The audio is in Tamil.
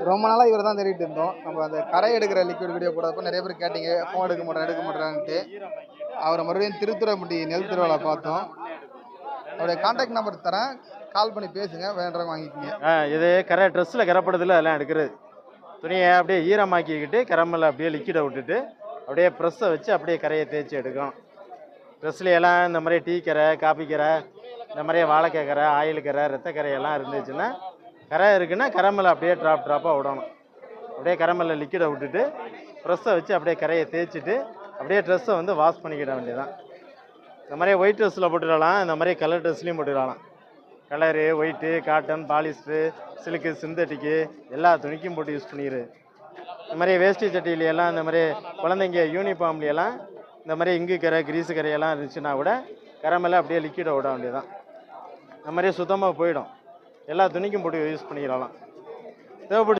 ரொம்ப நாளாக இவர் தான் தேடிட்டு இருந்தோம். நம்ம அந்த கரை எடுக்கிற லிக்விட் வீடியோ போடுறப்ப நிறைய பேர் கேட்டீங்க, ஃபோன் எடுக்க மாட்டேறான்ட்டு. அவரை மறுபடியும் திருத்துறைப்பட்டி நெல் திருவிழா பார்த்தோம். அவருடைய கான்டாக்ட் நம்பர் தரேன், கால் பண்ணி பேசுங்க, வேண்டவங்க வாங்கிக்கோங்க. இது கரை ட்ரெஸ்ஸில் கரைப்படுதில் அதெல்லாம் எடுக்கிறது. துணியை அப்படியே ஈரமாக்கிக்கிட்டு கரமில் அப்படியே லிக்விடை விட்டுட்டு அப்படியே ப்ரெஸ்ஸை வச்சு அப்படியே கரையை தேய்ச்சி எடுக்கும். ட்ரெஸ்லையெல்லாம் இந்த மாதிரி டீ கரை, காப்பி கரை, இந்த மாதிரி வாழைக்காய் கரை, ஆயில் கரை, ரத்தக்கரையெல்லாம் இருந்துச்சுன்னா கரை இருக்குன்னா கரமில் அப்படியே ட்ராப்பாக விடணும். அப்படியே கரமில் லிக்விடை விட்டுட்டு ப்ரெஸ்ஸை வச்சு அப்படியே கரையை தேய்ச்சிட்டு அப்படியே ட்ரெஸ்ஸை வந்து வாஷ் பண்ணிக்கிட வேண்டியதான். இந்த மாதிரி ஒயிட் ட்ரெஸ்ஸில் போட்டுடலாம், இந்த மாதிரி கலர் ட்ரெஸ்லையும் போட்டுடலாம். Colour, white, cotton, polyester, silk, synthetic எல்லா துணிக்கும் போட்டு யூஸ் பண்ணிடு. இந்த மாதிரி வேஷ்டி சட்டியிலையெல்லாம் இந்த மாதிரி குழந்தைங்க யூனிஃபார்ம்லையெல்லாம் இந்த மாதிரி இங்கு கரை, கிரீஸு கரையெல்லாம் இருந்துச்சுன்னா கூட கரமெல்லாம் அப்படியே லிக்விடை விட வேண்டியதான். இந்த மாதிரி சுத்தமாக போயிடும். எல்லா துணிக்கும் போட்டு யூஸ் பண்ணிக்கலாம். தேவைப்பட்டு